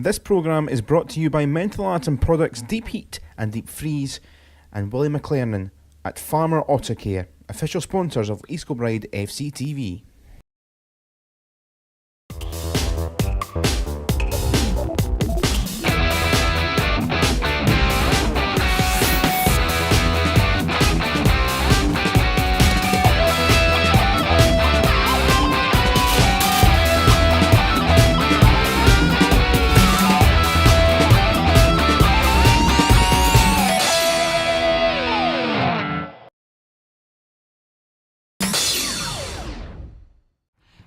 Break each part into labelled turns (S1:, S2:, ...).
S1: This programme is brought to you by Mental Art and Products Deep Heat and Deep Freeze and Willie McLernan at Farmer Autocare, official sponsors of East Kilbride FC TV.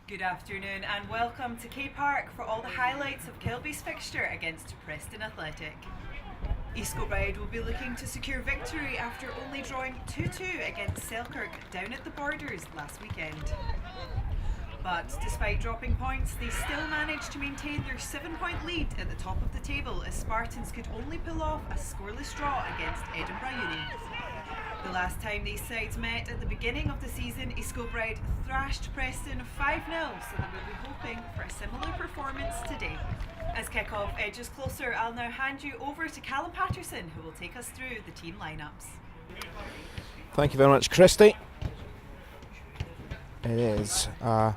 S2: Good afternoon and welcome to K Park for all the highlights of Kilby's fixture against Preston Athletic. East Kilbride will be looking to secure victory after only drawing 2-2 against Selkirk down at the Borders last weekend. But despite dropping points, they still managed to maintain their 7-point lead at the top of the table as Spartans could only pull off a scoreless draw against Edinburgh Uni. The last time these sides met at the beginning of the season, East Kilbride thrashed Preston 5-0, so they will be hoping for a similar performance today. As kick-off edges closer, I'll now hand you over to Callum Patterson, who will take us through the team lineups.
S1: Thank you very much, Christy. It is a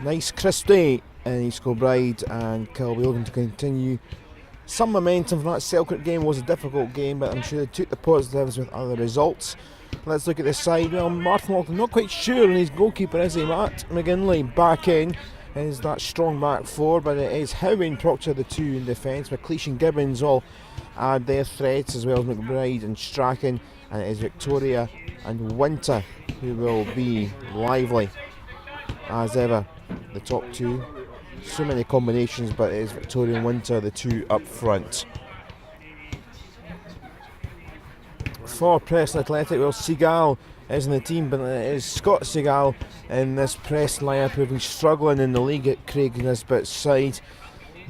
S1: nice crisp day in East Kilbride, and Kilby looking to continue some momentum from that Selkirk game. Was a difficult game, but I'm sure they took the positives with other results. Let's look at this side. Well, Martin Lowland not quite sure on his goalkeeper, is he? Matt McGinley back in. Is that strong back four, but it is Howe and Proctor, the two in defence. McLeish and Gibbons all add their threats, as well as McBride and Strachan, and it is Victoria and Winter who will be lively as ever. The top two. So many combinations, but it is Victoria and Winter, the two up front. For Preston Athletic, well, Seagal is in the team, but it is Scott Seagal in this Preston lineup who have been struggling in the league at Craig Nisbet's side.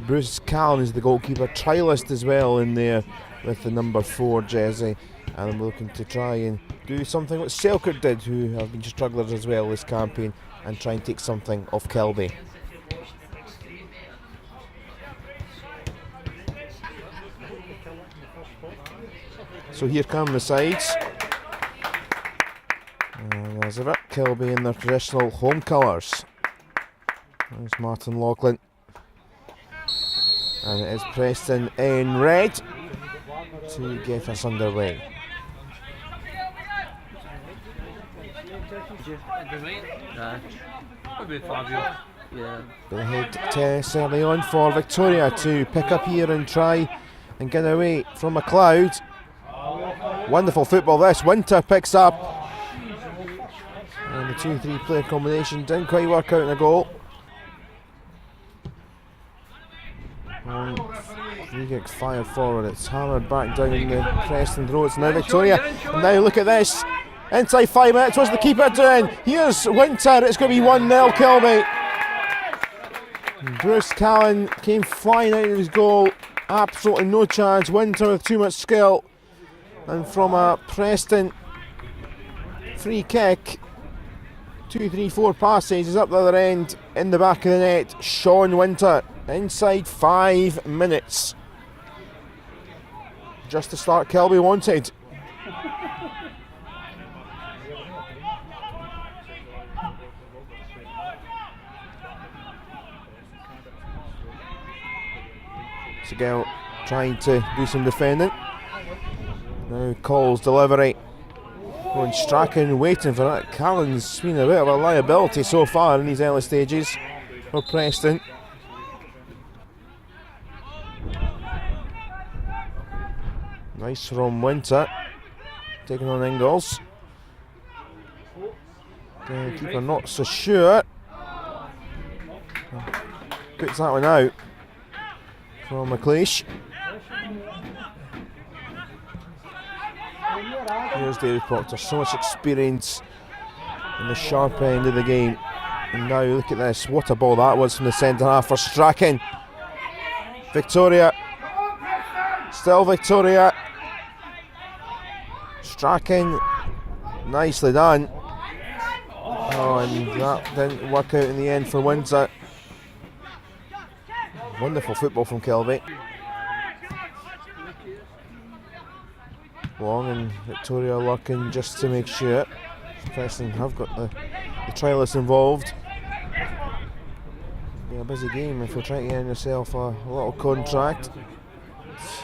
S1: Bruce Callan is the goalkeeper, trialist as well in there with the number 4 jersey, and I'm looking to try and do something what Selkirk did, who have been strugglers as well this campaign, and try and take something off Kilby. So here come the sides. And there's a Kilby in their traditional home colours. There's Martin Lachlan. And it is Preston in red to get us underway. The head test early on for Victoria to pick up here and try and get away from a cloud. Wonderful football this. Winter picks up, and the 2-3 player combination didn't quite work out in a goal. Free kick fired forward. It's hammered back down in the Preston throw. It's now Victoria, and now look at this. Inside 5 minutes, what's the keeper doing? Here's Winter. It's going to be 1-0 Kilby. Bruce Callan came flying out of his goal. Absolutely no chance. Winter with too much skill. And from a Preston free kick, 2-3-4 passes, is up the other end in the back of the net. Sean Winter inside 5 minutes. Just the start Kilby wanted. Segal trying to do some defending. Now Cole's delivery. Going Strachan waiting for that. Callan's been a bit of a liability so far in these early stages for Preston. Nice from Winter. Taking on Ingalls. The keeper not so sure. Puts that one out from McLeish. Here's David Proctor, so much experience in the sharp end of the game. And now look at this, what a ball that was from the centre half for Strachan. Victoria, still Victoria. Strachan, nicely done. Oh, and that didn't work out in the end for Windsor. Wonderful football from Kilby. Long and Victoria lurking just to make sure. Preston have got the trialists involved. Be a busy game if you're trying to get yourself a little contract.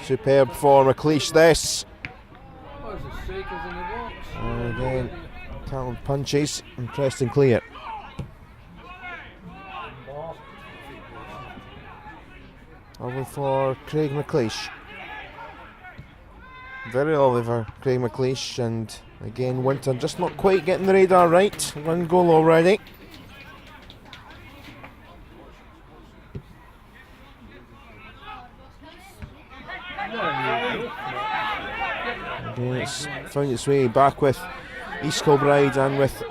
S1: Superb for McLeish this. And again, Callum punches and Preston clear. Lovely for Craig McLeish. Very lovely for Craig McLeish, and again Winter just not quite getting the radar right. One goal already. Again, it's found its way back with East Kilbride and with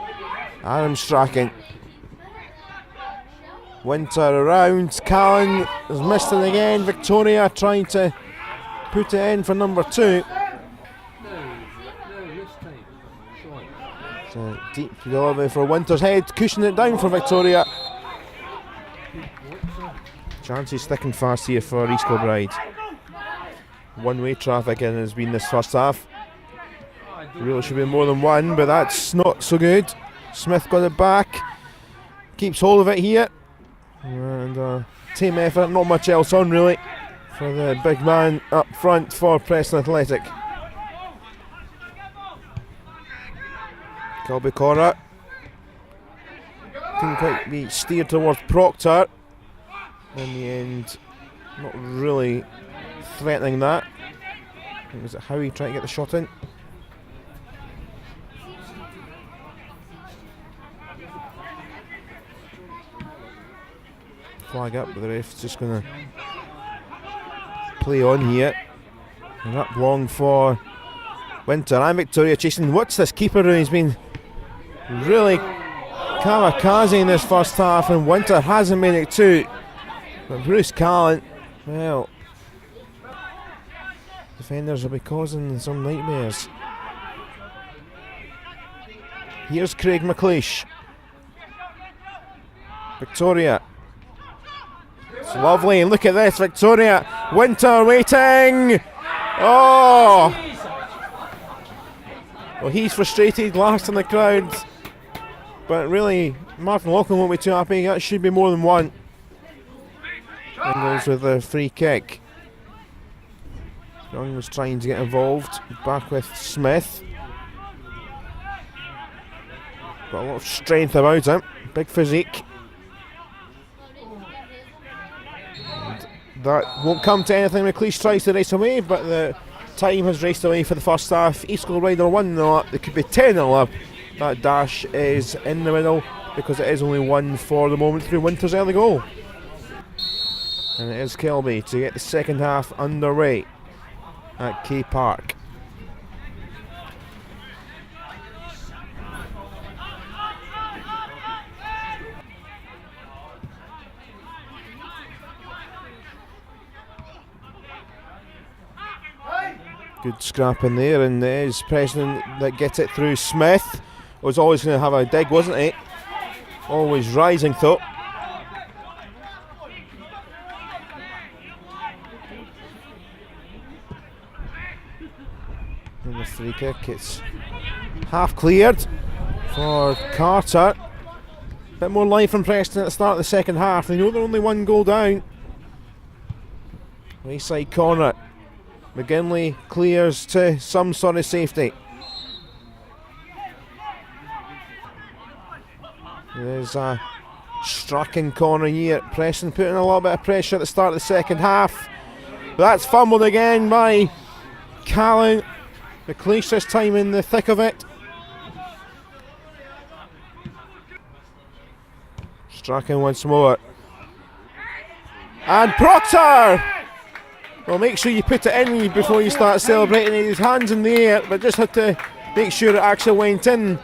S1: Armstrachan. Winter around, Callan has missed it again. Victoria trying to put it in for number 2. So deep delivery for Winter's head, cushioning it down for Victoria. Chances thick and fast here for East Kilbride. One-way traffic in has been this first half. Really should be more than one, but that's not so good. Smith got it back, keeps hold of it here, and team effort, not much else on really for the big man up front for Preston Athletic. Kilby corner. Didn't quite be steered towards Proctor. In the end, not really threatening that. I think was it Howie trying to get the shot in. Flag up, but the ref's just going to play on here. And up long for Winter and Victoria chasing. What's this keeper doing? He's been really kamikaze in this first half, and Winter hasn't made it 2. But Bruce Callan, well, defenders will be causing some nightmares. Here's Craig McLeish. Victoria. It's lovely. Look at this, Victoria. Winter waiting. Oh! Well, he's frustrated, last in the crowd. But really, Martin Lachlan won't be too happy. That should be more than one. And goes with a free kick. Young was trying to get involved. Back with Smith. Got a lot of strength about him. Big physique. And that won't come to anything. McLeish tries to race away, but the time has raced away for the first half. East Kilbride are 1-0 up. They could be 10-0 up. That dash is in the middle because it is only 1 for the moment through Winter's early goal. And it is Kilby to get the second half underway at K Park. Good scrap in there, and it is Preston that gets it through Smith. Was always going to have a dig, wasn't he? Always rising though. And the free kick, it's half cleared for Carter. Bit more life from Preston at the start of the second half. They know they're only 1 goal down. Right side corner. McGinley clears to some sort of safety. There's a striking corner here. Preston putting a little bit of pressure at the start of the second half. But that's fumbled again by Callan. McLeish this time in the thick of it. Strachan once more. And Proctor! Well, make sure you put it in before you start celebrating. His hands in the air, but just had to make sure it actually went in.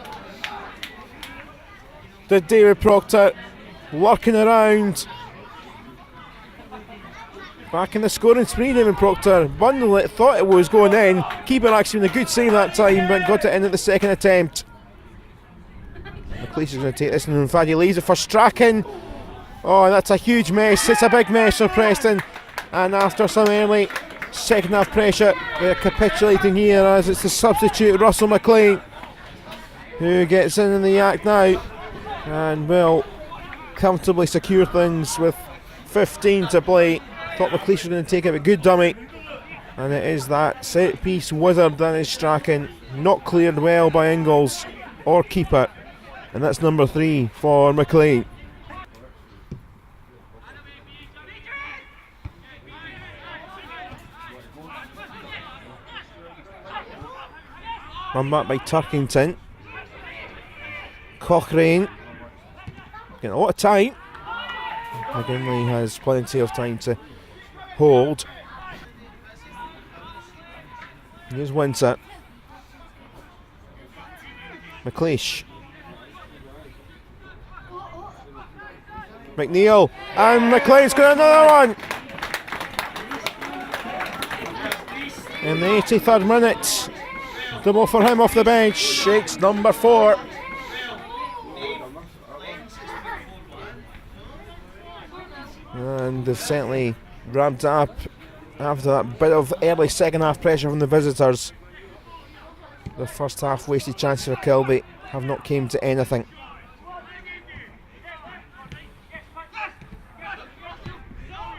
S1: Did David Proctor working around. Back in the scoring spree, David Proctor bundled it, thought it was going in. Keeper actually in a good save that time, but got it in at the second attempt. McLeish is going to take this, and in fact he leaves it for Strachan. Oh, that's a huge mess. It's a big mess for Preston. And after some early second half pressure, they're capitulating here as it's the substitute Russell McLean who gets in the act now and will comfortably secure things with 15 to play. Thought McLeish was going to take it, but good dummy. And it is that set piece wizard that is Strachan, not cleared well by Ingalls or keeper. And that's number 3 for McLean. Run back by Turkington. Cochrane getting a lot of time. McGinley has plenty of time to hold. Here's Winter. McLeish. McNeil. And McLean's got another one. In the 83rd minute. Double for him off the bench. Shakes number 4. And they've certainly ramped up after that bit of early second half pressure from the visitors. The first half wasted chances for Kilby have not came to anything.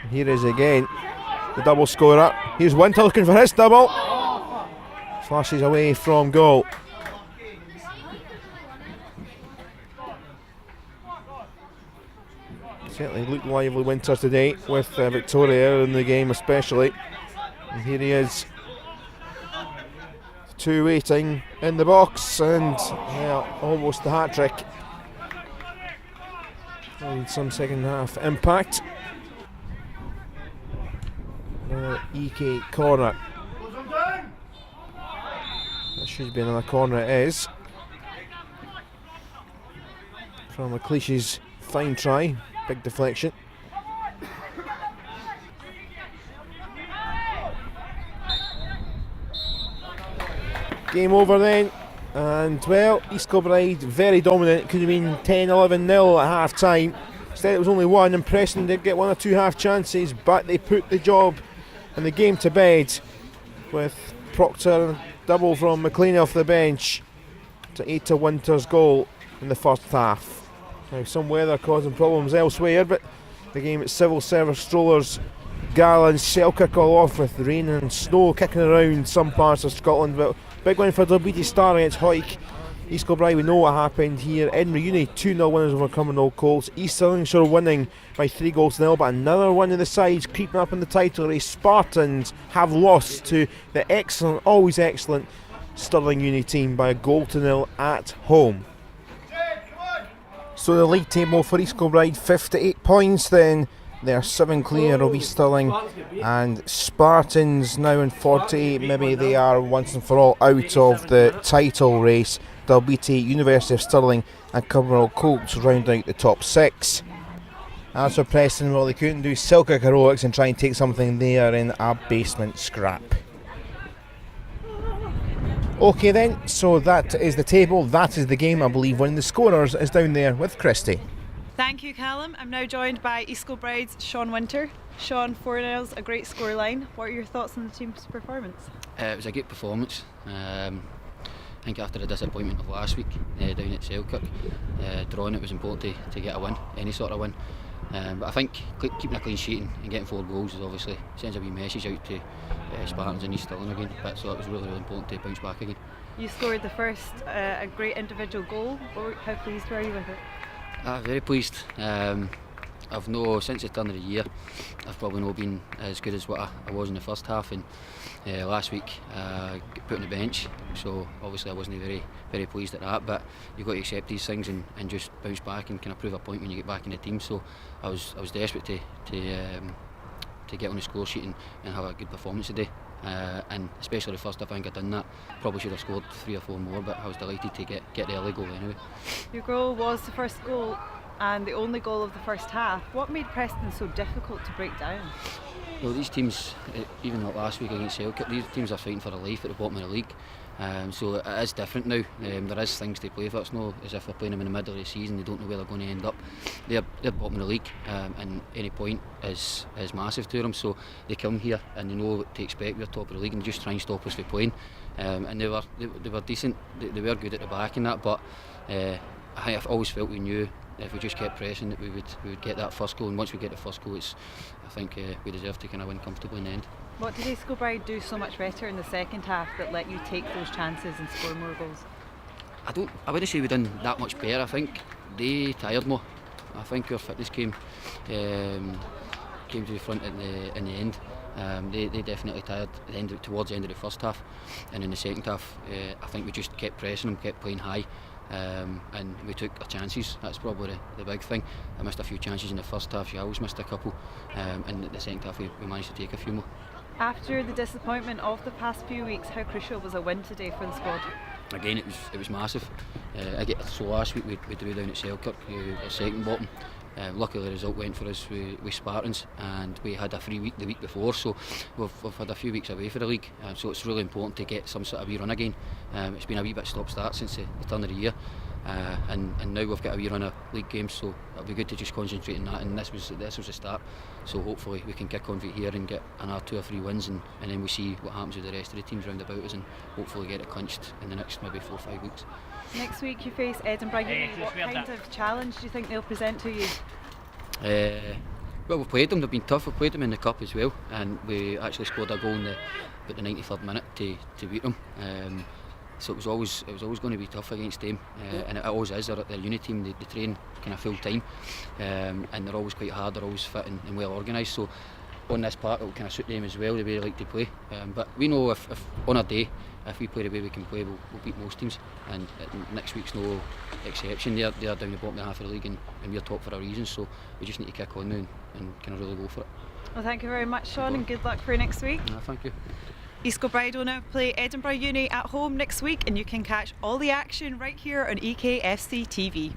S1: Here is again the double scorer. Here's Winter looking for his double. Flashes away from goal. Certainly looked lively Winter today with Victoria in the game especially. And here he is. 2 waiting in the box and almost the hat trick. And some second half impact. EK corner. That should be another corner, it is. From McLeish's fine try, big deflection. Game over then, and well, East Kilbride very dominant. It could have been 10-11-0 at half time. Instead it was only 1, and Preston did get 1 or 2 half chances, but they put the job and the game to bed with Proctor double from McLean off the bench to aid to Winter's goal in the first half. Now some weather causing problems elsewhere, but the game at Civil Service Strollers, Garland, Selkirk all off with rain and snow kicking around some parts of Scotland, but big win for Dalbeattie Star against Hawick. East Kilbride, we know what happened here. Edinburgh Uni 2-0 winners over Cumbernauld Colts. East Stirlingshire winning by 3-0, but another one of the sides creeping up in the title race. Spartans have lost to the excellent, always excellent Stirling Uni team by 1-0 at home. So the league table for East Kilbride, 58 points then. They're 7 clear of East Stirling, and Spartans now in 48. Maybe they are once and for all out of the title race. Dalbeattie, University of Stirling and Cumbernauld Colts round out the top 6. As for Preston, well, they couldn't do Selkirk heroics and try and take something there in a basement scrap. Okay then, so that is the table, that is the game. I believe one of the scorers is down there with Christy.
S2: Thank you, Callum. I'm now joined by East Kilbride's Sean Winter. Sean, 4-0's a great scoreline. What are your thoughts on the team's performance?
S3: It was a good performance. I think after the disappointment of last week down at Selkirk, drawing it was important to get a win, any sort of win. But I think keeping a clean sheet and getting 4 goals is obviously sends a wee message out to Spartans and East Stirling again. But so it was really important to bounce back again.
S2: You scored the first, a great individual goal. How pleased were you with it?
S3: Very pleased. I've since the turn of the year, I've probably not been as good as what I was in the first half, and last week got put on the bench, so obviously I wasn't very pleased at that, but you've got to accept these things and just bounce back and kind of prove a point when you get back in the team. So I was desperate to get on the score sheet and have a good performance today, and especially the first half. I think I've done that. Probably should have scored 3 or 4 more, but I was delighted to get the early goal anyway.
S2: Your goal was the first goal and the only goal of the first half. What made Preston so difficult to break down?
S3: Well, these teams, even like last week against Selkirk, these teams are fighting for their life at the bottom of the league. So it is different now. There is things to play for. It's not as if we're playing them in the middle of the season. They don't know where they're going to end up. They're bottom of the league, and any point is massive to them. So they come here and they know what to expect. We're top of the league and just try and stop us from playing. And they were decent. They were good at the back and that. But I've always felt we knew if we just kept pressing that we would get that first goal. And once we get the first goal, I think we deserve to kind of win comfortably in the end.
S2: What did Kilbride do so much better in the second half that let you take those chances and score more goals?
S3: I wouldn't say we done that much better. I think they tired more. I think our fitness came to the front in the end. They definitely tired towards the end of the first half, and in the second half, I think we just kept pressing them, kept playing high, and we took our chances. That's probably the big thing. I missed a few chances in the first half. I always missed a couple, and in the second half we managed to take a few more.
S2: After the disappointment of the past few weeks, how crucial was a win today for the squad?
S3: Again, it was massive. So last week we drew down at Selkirk, a second bottom. Luckily the result went for us with Spartans, and we had a free week the week before, so we've had a few weeks away for the league, so it's really important to get some sort of wee run again. It's been a wee bit stop-start since the turn of the year, and now we've got a wee run of league games, so it'll be good to just concentrate on that, and this was the start, so hopefully we can kick on from here and get another 2 or 3 wins, and then we see what happens with the rest of the teams round about us, and hopefully get it clinched in the next maybe 4 or 5 weeks. Next
S2: week you face Edinburgh Uni. What kind of challenge do you think they'll present to you?
S3: Well, we've played them, they've been tough. We've played them in the cup as well, and we actually scored a goal in about the 93rd minute to beat them. So it was always going to be tough against them, and it always is. They're a uni team, they train kind of full time, and they're always quite hard, they're always fit and well organised. So on this part it will kind of suit them as well, the way they like to play. But we know if on a day, if we play the way we can play, we'll beat most teams, and next week's no exception. They're down the bottom half of the league, and we're top for a reason, so we just need to kick on now and kind of really go for it.
S2: Well, thank you very much, Sean, and good luck for next week.
S3: Thank you.
S2: Kilbride will now play Edinburgh Uni at home next week, and you can catch all the action right here on EKFC TV.